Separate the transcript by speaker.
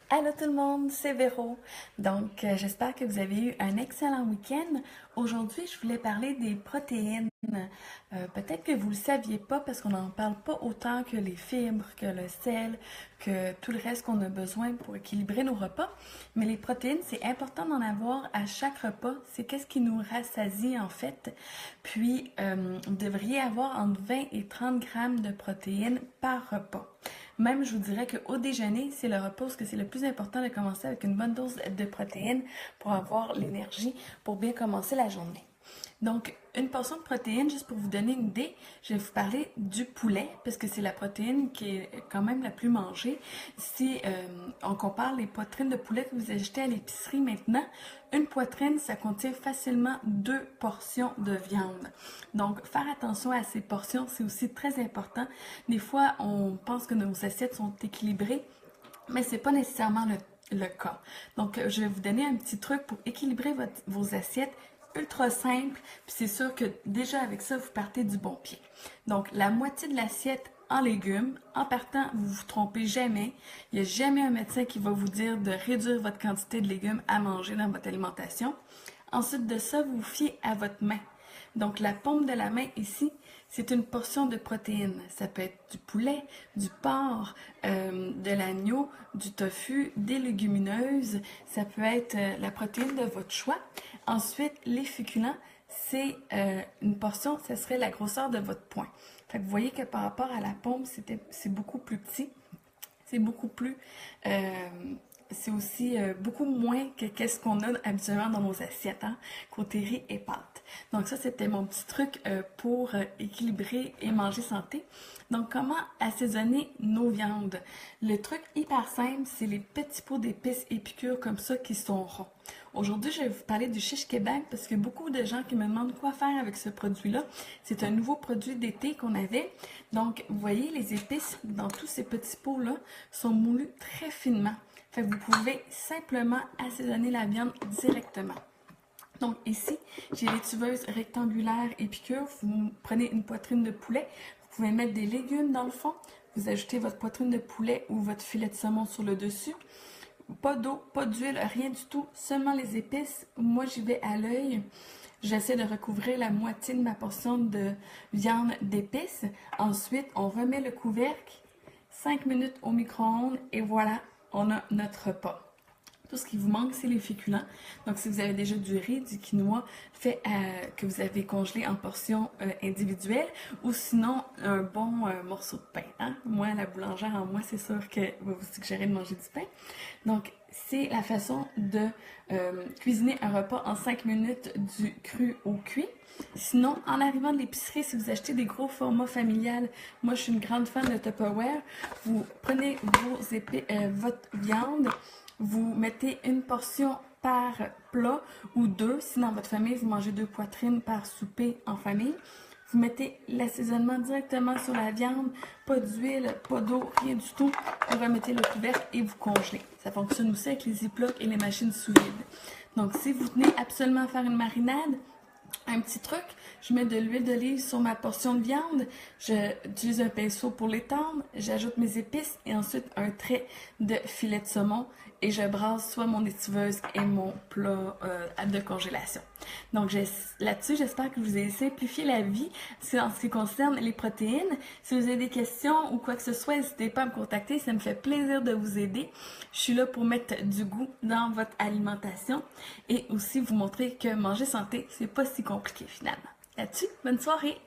Speaker 1: Allô tout le monde, c'est Véro. J'espère que vous avez eu un excellent week-end. Aujourd'hui, je voulais parler des protéines. Peut-être que vous ne le saviez pas parce qu'on n'en parle pas autant que les fibres, que le sel, que tout le reste qu'on a besoin pour équilibrer nos repas. Mais les protéines, c'est important d'en avoir à chaque repas. C'est qu'est-ce qui nous rassasie en fait. Puis, vous devriez avoir entre 20 et 30 grammes de protéines par repas. Même, je vous dirais qu'au déjeuner, c'est le repas que c'est le plus important de commencer avec une bonne dose de protéines pour avoir l'énergie pour bien commencer la journée. Donc, une portion de protéines, juste pour vous donner une idée, je vais vous parler du poulet, parce que c'est la protéine qui est quand même la plus mangée. Si on compare les poitrines de poulet que vous achetez à l'épicerie maintenant, une poitrine, ça contient facilement 2 portions de viande. Donc, faire attention à ces portions, c'est aussi très important. Des fois, on pense que nos assiettes sont équilibrées, mais c'est pas nécessairement le cas. Donc, je vais vous donner un petit truc pour équilibrer vos assiettes ultra simple, puis c'est sûr que déjà avec ça, vous partez du bon pied. Donc, la moitié de l'assiette en légumes. En partant, vous vous trompez jamais. Il n'y a jamais un médecin qui va vous dire de réduire votre quantité de légumes à manger dans votre alimentation. Ensuite de ça, vous vous fiez à votre main. Donc, la paume de la main ici, c'est une portion de protéines. Ça peut être du poulet, du porc, de l'agneau, du tofu, des légumineuses. Ça peut être la protéine de votre choix. Ensuite, les féculents, c'est une portion, ça serait la grosseur de votre poing. Fait que vous voyez que par rapport à la paume, c'est beaucoup plus petit. C'est beaucoup plus euh, c'est aussi beaucoup moins que qu'est-ce qu'on a habituellement dans nos assiettes, hein, côté riz et pâtes. Donc ça, c'était mon petit truc pour équilibrer et manger santé. Donc comment assaisonner nos viandes? Le truc hyper simple, c'est les petits pots d'épices épicures comme ça qui sont ronds. Aujourd'hui, je vais vous parler du Chiche Québec parce que beaucoup de gens qui me demandent quoi faire avec ce produit-là. C'est un nouveau produit d'été qu'on avait. Donc, vous voyez, les épices dans tous ces petits pots-là sont moulus très finement. Fait que vous pouvez simplement assaisonner la viande directement. Donc ici, j'ai les tuveuses rectangulaires et piqûres. Vous prenez une poitrine de poulet. Vous pouvez mettre des légumes dans le fond. Vous ajoutez votre poitrine de poulet ou votre filet de saumon sur le dessus. Pas d'eau, pas d'huile, rien du tout. Seulement les épices. Moi, j'y vais à l'œil. J'essaie de recouvrir la moitié de ma portion de viande d'épices. Ensuite, on remet le couvercle. 5 minutes au micro-ondes et voilà, on a notre repas. Tout ce qui vous manque, c'est les féculents. Donc, si vous avez déjà du riz, du quinoa fait que vous avez congelé en portions individuelles, ou sinon un bon morceau de pain. Hein? Moi, la boulangère en moi, c'est sûr que va vous suggérer de manger du pain. Donc, c'est la façon de cuisiner un repas en 5 minutes du cru au cuit. Sinon, en arrivant de l'épicerie, si vous achetez des gros formats familiales, moi je suis une grande fan de Tupperware, vous prenez votre viande, vous mettez une portion par plat ou deux. Si dans votre famille, vous mangez 2 poitrines par souper en famille, vous mettez l'assaisonnement directement sur la viande, pas d'huile, pas d'eau, rien du tout. Vous remettez le couvercle et vous congelez. Ça fonctionne aussi avec les Ziploc et les machines sous vide. Donc, si vous tenez absolument à faire une marinade, un petit truc, je mets de l'huile d'olive sur ma portion de viande, j'utilise un pinceau pour l'étendre, j'ajoute mes épices et ensuite un trait de filet de saumon et je brasse soit mon étiveuse et mon plat de congélation. Donc là-dessus, j'espère que je vous ai simplifié la vie en ce qui concerne les protéines. Si vous avez des questions ou quoi que ce soit, n'hésitez pas à me contacter, ça me fait plaisir de vous aider. Je suis là pour mettre du goût dans votre alimentation et aussi vous montrer que manger santé, c'est pas si compliqué finalement. Là-dessus, bonne soirée!